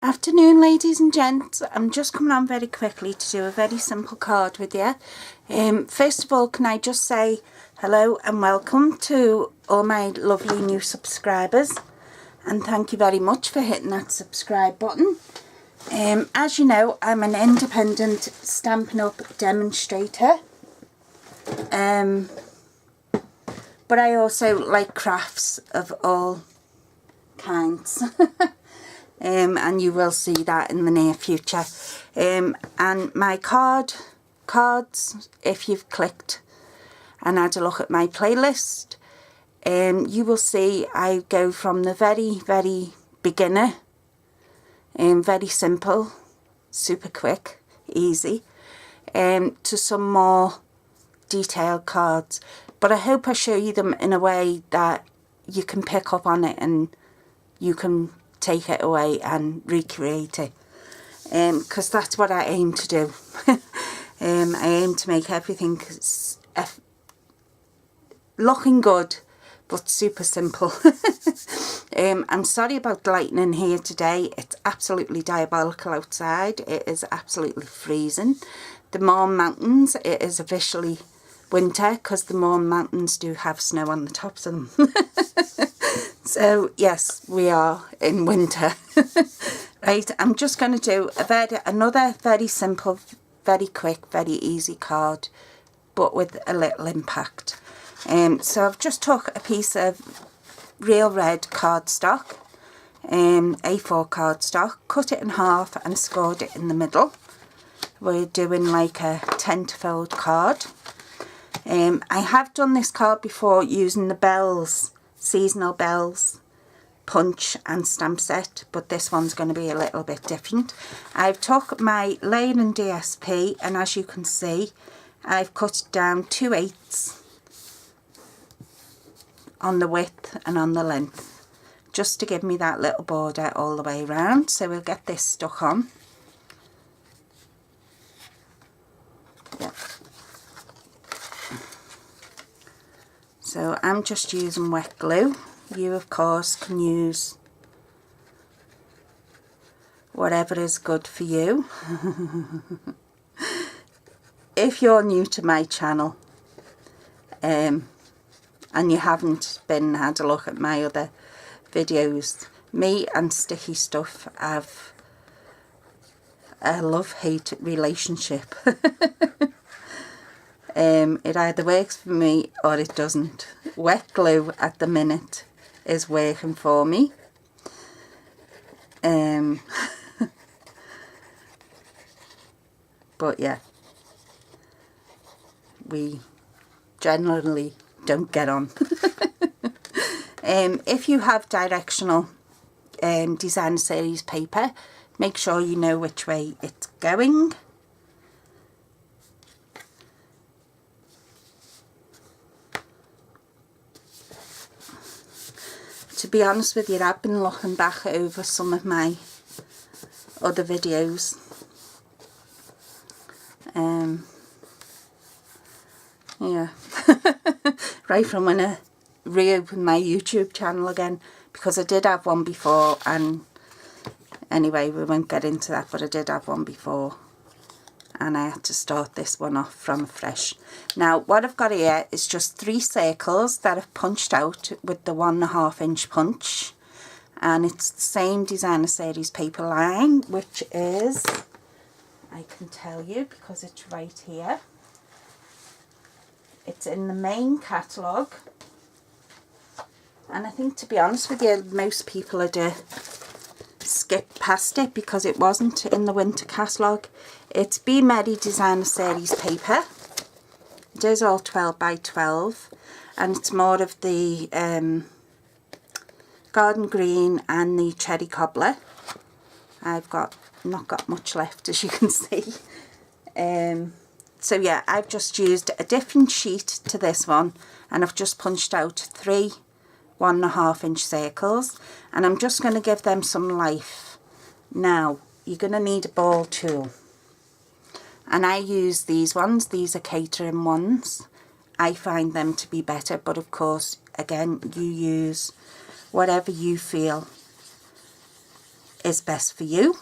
Afternoon, ladies and gents. I'm just coming on very quickly to do a very simple card with you. First of all, can I just say hello and welcome to all my lovely new subscribers, and thank you very much for hitting that subscribe button. As you know, I'm an independent Stampin' Up demonstrator, but I also like crafts of all kinds. And you will see that in the near future. And my cards, if you've clicked and had a look at my playlist, you will see I go from the very beginner, very simple, super quick, easy, to some more detailed cards. But I hope I show you them in a way that you can pick up on it and you can take it away and recreate it, because that's what I aim to do. I aim to make everything looking good but super simple. I'm sorry about the lightning here today. It's absolutely diabolical outside. It is absolutely freezing. The Mourne Mountains, it is officially winter because the Mourne Mountains do have snow on the tops of them. So yes, we are in winter. Right, I'm just going to do another very simple, very quick, very easy card, but with a little impact. So I've just took a piece of real red cardstock, A4 cardstock, cut it in half and scored it in the middle. We're doing like a tent fold card. I have done this card before using the bells, seasonal bells, punch and stamp set, but this one's going to be a little bit different. I've took my layering DSP, and as you can see, I've cut down 2/8 on the width and on the length, just to give me that little border all the way around. So we'll get this stuck on. Yep. So I'm just using wet glue. You of course can use whatever is good for you. If you're new to my channel and you haven't had a look at my other videos, me and sticky stuff have a love-hate relationship. It either works for me or it doesn't. Wet glue at the minute is working for me. But yeah, we generally don't get on. If you have directional designer series paper, make sure you know which way it's going. To be honest with you, I've been looking back over some of my other videos. Yeah, right from when I reopened my YouTube channel again, because I did have one before, and anyway, we won't get into that, but I did have one before, and I had to start this one off from fresh. Now what I've got here is just 3 circles that I've punched out with the 1.5 inch punch, and it's the same designer series paper line, which is, I can tell you because it's right here, it's in the main catalogue, and I think, to be honest with you, most people would skip past it because it wasn't in the winter catalogue. It's Be Merry designer series paper. It is all 12 by 12, and it's more of the garden green and the cherry cobbler. I've not got much left, as you can see. So yeah, I've just used a different sheet to this one, and I've just punched out 3 1.5 inch circles, and I'm just going to give them some life. Now you're going to need a ball tool, and I use these ones. These are catering ones. I find them to be better, but of course, again, you use whatever you feel is best for you.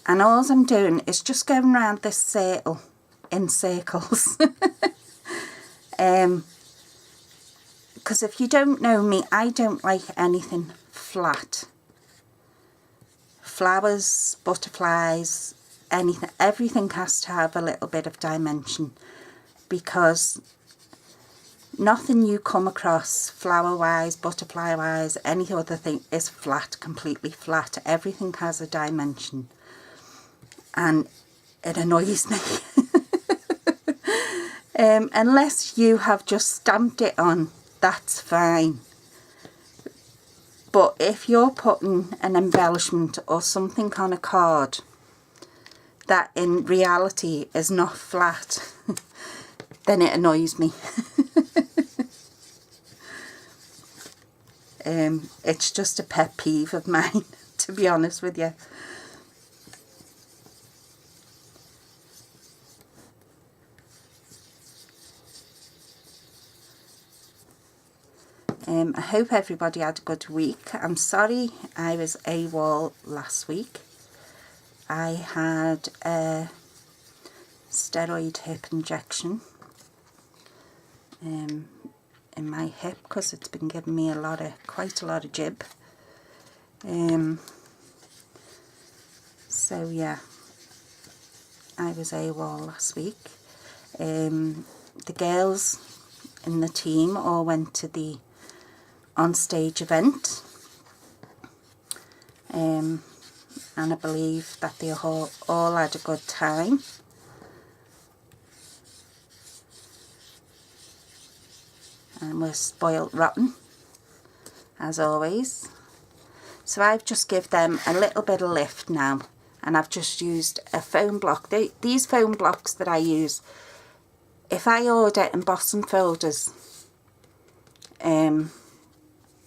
And all I'm doing is just going around this circle in circles. Because if you don't know me, I don't like anything flat. Flowers, butterflies, anything, everything has to have a little bit of dimension, because nothing you come across flower wise, butterfly wise, any other thing is flat, completely flat. Everything has a dimension, and it annoys me. Unless you have just stamped it on, that's fine. But if you're putting an embellishment or something on a card that in reality is not flat, then it annoys me. It's just a pet peeve of mine, to be honest with you. I hope everybody had a good week. I'm sorry I was AWOL last week. I had a steroid hip injection in my hip because it's been giving me quite a lot of jib. So yeah, I was AWOL last week. The girls in the team all went to the on-stage event, and I believe that they all had a good time. And we're spoilt rotten, as always. So I've just give them a little bit of lift now, and I've just used a foam block. These foam blocks that I use, if I order embossing folders,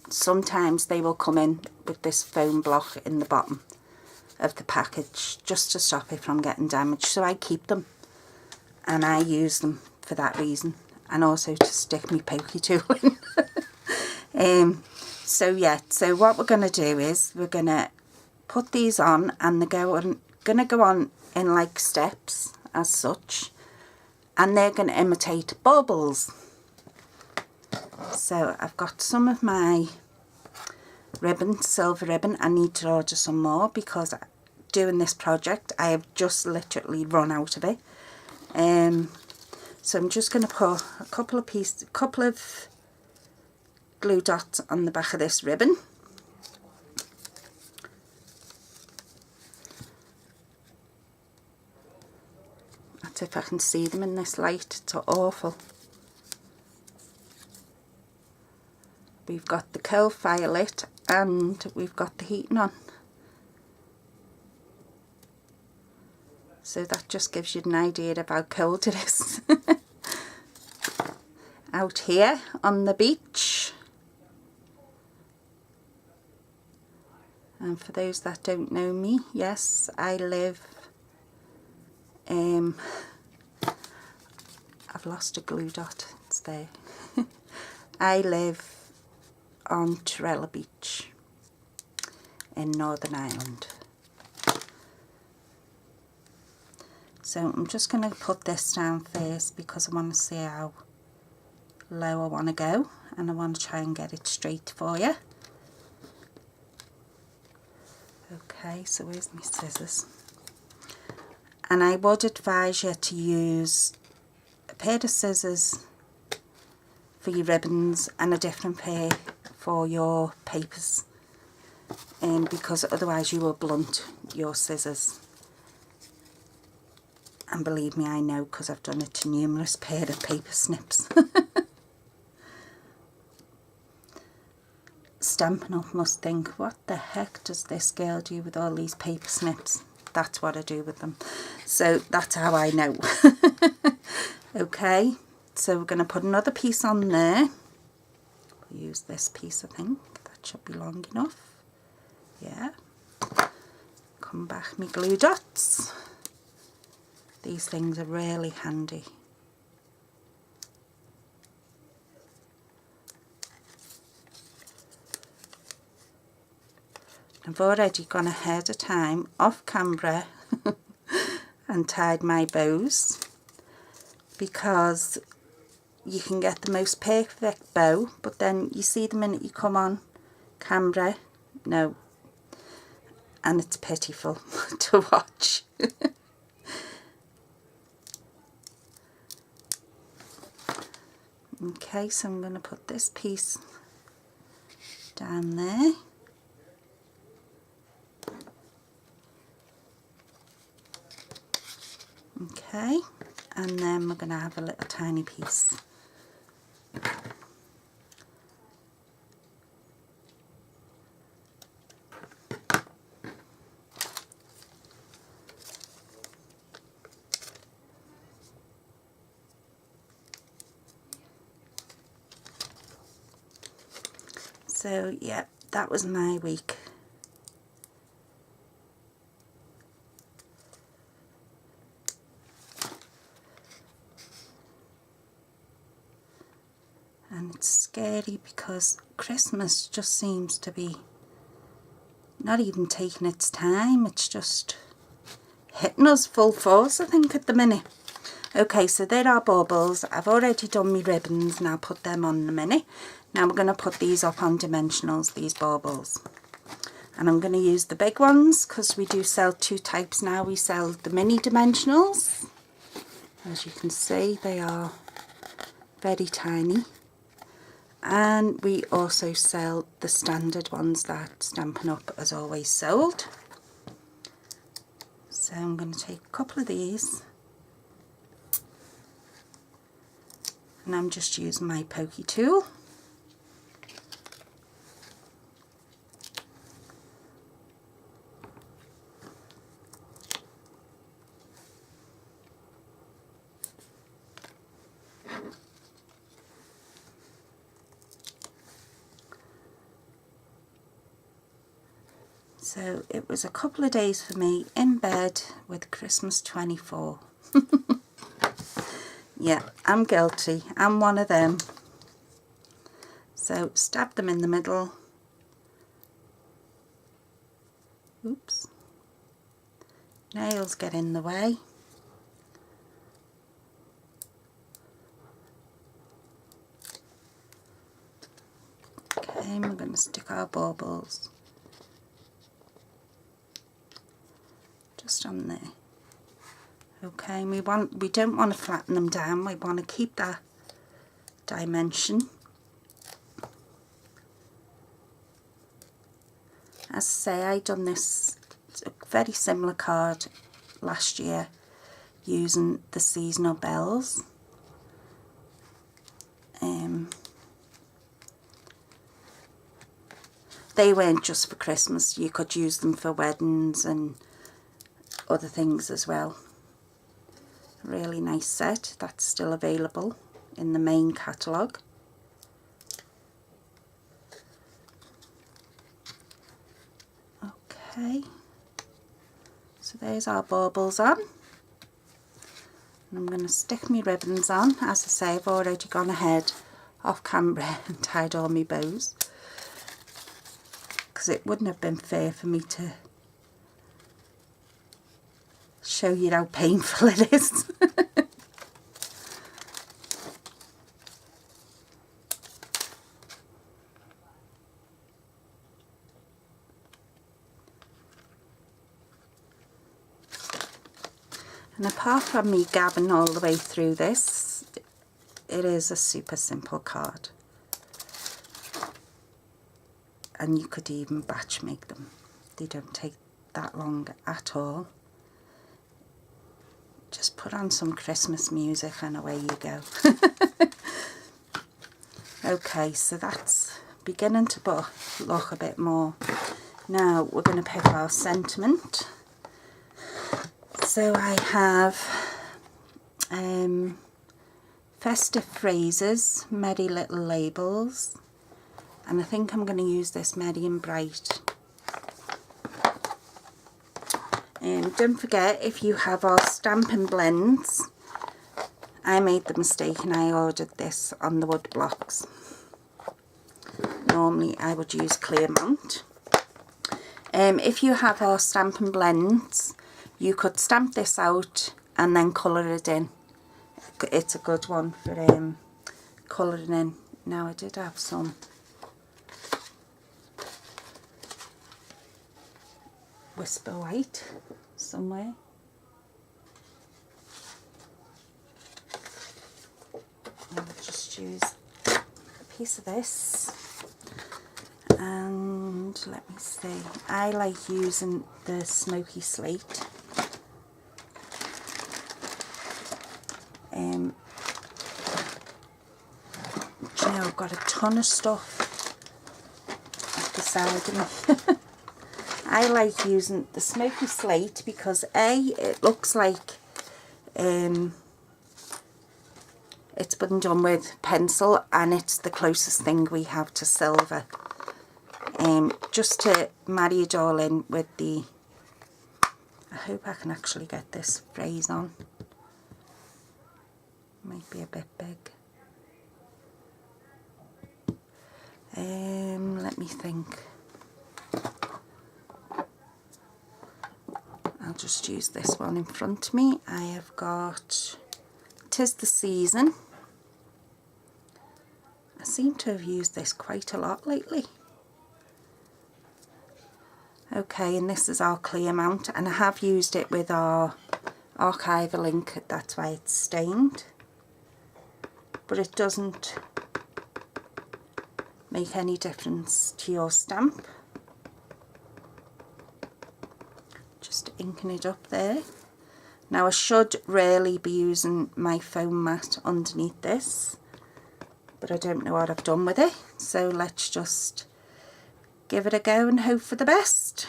sometimes they will come in with this foam block in the bottom of the package just to stop it from getting damaged. So I keep them and I use them for that reason, and also to stick my pokey tool in. So yeah, so what we're going to do is we're going to put these on, and they're going to go on in like steps as such, and they're going to imitate baubles. So I've got some of my ribbon, silver ribbon. I need to order some more because doing this project I have just literally run out of it. So I'm just going to put a couple of glue dots on the back of this ribbon. That's if I can see them in this light. It's awful. We've got the coal fire lit and we've got the heating on. So that just gives you an idea of how cold it is. Out here on the beach. And for those that don't know me, yes, I live... I've lost a glue dot, it's there. I live on Torella Beach in Northern Ireland. So I'm just going to put this down first because I want to see how low I want to go, and I want to try and get it straight for you. Okay, so where's my scissors? And I would advise you to use a pair of scissors for your ribbons and a different pair for your papers, because otherwise you will blunt your scissors. And believe me, I know, because I've done it to numerous pair of paper snips. Stampin' Up must think, what the heck does this girl do with all these paper snips? That's what I do with them. So that's how I know. Okay, so we're going to put another piece on there. We'll use this piece, I think. That should be long enough. Yeah. Come back my glue dots. These things are really handy. I've already gone ahead of time off camera and tied my bows, because you can get the most perfect bow, but then you see the minute you come on camera, no, and it's pitiful to watch. Okay, so I'm going to put this piece down there. Okay, and then we're going to have a little tiny piece. So yeah, that was my week. And it's scary because Christmas just seems to be not even taking its time, it's just hitting us full force, I think, at the minute. Okay, so there are baubles. I've already done my ribbons and I'll put them on in a minute. Now we're going to put these up on dimensionals, these baubles. And I'm going to use the big ones because we do sell two types now. We sell the mini dimensionals. As you can see, they are very tiny. And we also sell the standard ones that Stampin' Up! Has always sold. So I'm going to take a couple of these. And I'm just using my pokey tool. So it was a couple of days for me in bed with Christmas 24. Yeah, I'm guilty. I'm one of them. So stab them in the middle. Oops. Nails get in the way. Okay, we're going to stick our baubles just on there. Okay, we don't want to flatten them down, we want to keep that dimension. As I say, I done this a very similar card last year using the seasonal bells. They weren't just for Christmas, you could use them for weddings and other things as well. Really nice set that's still available in the main catalogue. Okay, so there's our baubles on. And I'm going to stick my ribbons on. As I say, I've already gone ahead off camera and tied all my bows, because it wouldn't have been fair for me to show you how painful it is. And apart from me gabbing all the way through this, it is a super simple card. And you could even batch make them. They don't take that long at all. Just put on some Christmas music and away you go. Okay, so that's beginning to look a bit more. Now we're going to pick our sentiment. So I have festive phrases, merry little labels, and I think I'm going to use this Merry and Bright. Don't forget, if you have our Stampin' blends, I made the mistake and I ordered this on the wood blocks. Normally I would use Claremont. If you have our Stampin' Blends, you could stamp this out and then colour it in. It's a good one for colouring in. Now I did have some Whisper White somewhere. I'll just use a piece of this, and let me see, I like using the Smoky Slate. Do you know, I've got a ton of stuff at the side of me. I like using the Smoky Slate because it looks like it's been done with pencil, and it's the closest thing we have to silver. Just to marry it all in with the, I hope I can actually get this phrase on. Might be a bit big. Let me think. I'll just use this one in front of me. I have got 'Tis the Season. I seem to have used this quite a lot lately. Okay, and this is our clear mount, and I have used it with our archival ink, that's why it's stained. But it doesn't make any difference to your stamp. Just inking it up there. Now I should really be using my foam mat underneath this, but I don't know what I've done with it, so let's just give it a go and hope for the best.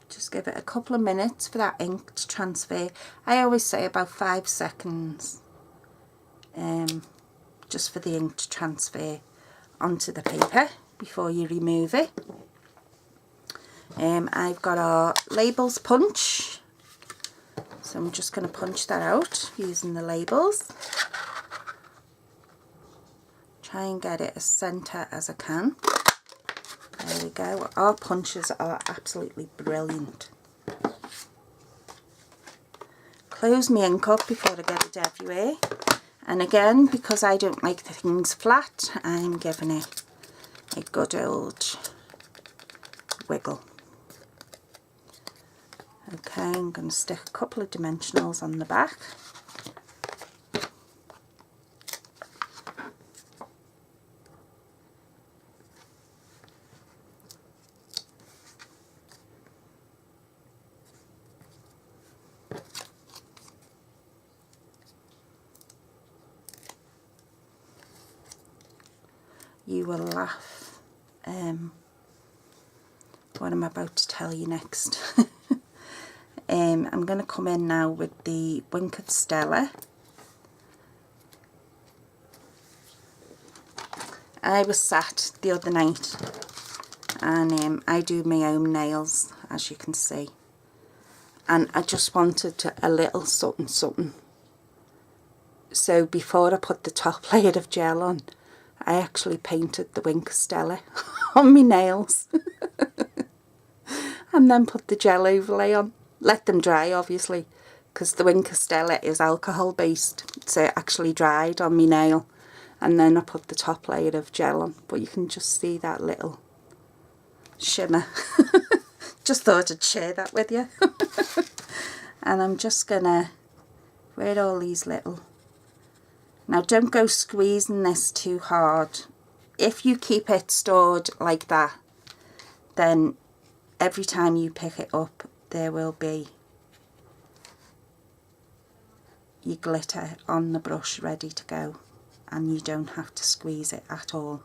Just give it a couple of minutes for that ink to transfer. I always say about 5 seconds, just for the ink to transfer onto the paper before you remove it. I've got our labels punch, so I'm just going to punch that out using the labels. Try and get it as centre as I can. There we go. Our punches are absolutely brilliant. Close my ink up before I get it everywhere. And again, because I don't like the things flat, I'm giving it a good old wiggle. Okay, I'm going to stick a couple of dimensionals on the back. You will laugh what I'm about to tell you next. I'm going to come in now with the Wink of Stella. I was sat the other night, and I do my own nails, as you can see, and I just wanted a little something something. So before I put the top layer of gel on, I actually painted the Wink of Stella on my nails and then put the gel overlay on. Let them dry, obviously, because the Wink of Stella is alcohol based, so it actually dried on my nail, and then I put the top layer of gel on. But you can just see that little shimmer. Just thought I'd share that with you. And I'm just gonna wear all these little. Now don't go squeezing this too hard. If you keep it stored like that, then every time you pick it up there will be your glitter on the brush ready to go, and you don't have to squeeze it at all.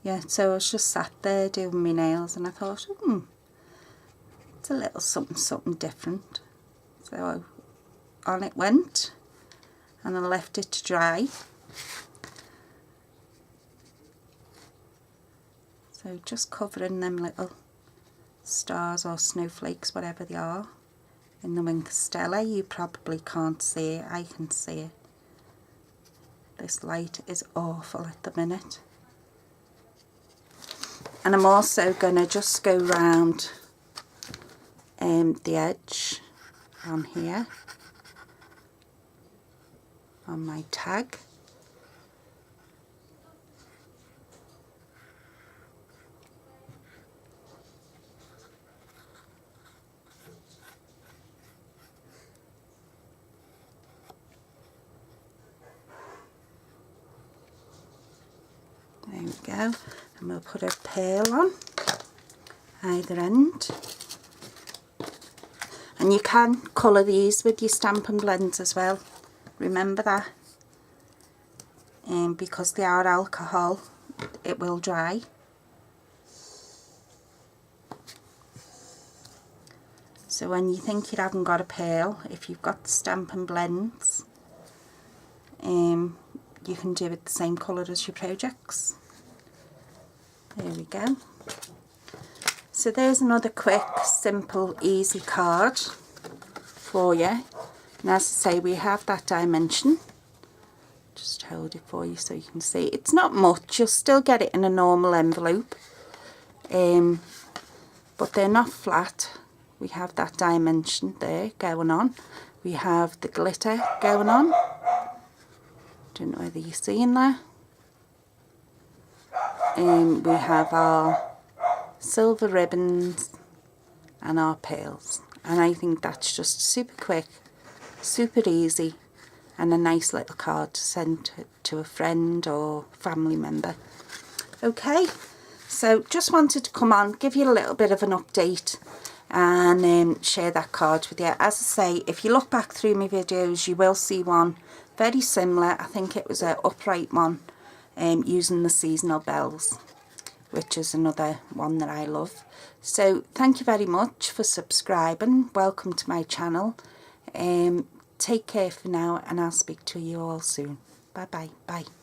Yeah, so I was just sat there doing my nails, and I thought, it's a little something something different. So on it went, and I left it to dry. So just covering them little stars or snowflakes, whatever they are, in the Wink Stella. You probably can't see it, I can see it. This light is awful at the minute. And I'm also going to just go round the edge on here on my tag. There we go, and we'll put a pearl on either end. And you can colour these with your Stampin' Blends as well, remember that. Because they are alcohol, it will dry. So when you think you haven't got a pearl, if you've got Stampin' Blends, you can do it the same colour as your projects. There we go. So there's another quick, simple, easy card for you. And as I say, we have that dimension. Just hold it for you so you can see. It's not much, you'll still get it in a normal envelope. But they're not flat. We have that dimension there going on. We have the glitter going on. Don't know whether you're seeing that. We have our silver ribbons and our pearls, and I think that's just super quick, super easy, and a nice little card to send to a friend or family member. Okay, so just wanted to come on, give you a little bit of an update and share that card with you. As I say, if you look back through my videos, you will see one very similar. I think it was an upright one using the seasonal bells, which is another one that I love. So thank you very much for subscribing. Welcome to my channel. Take care for now, and I'll speak to you all soon. Bye bye. Bye.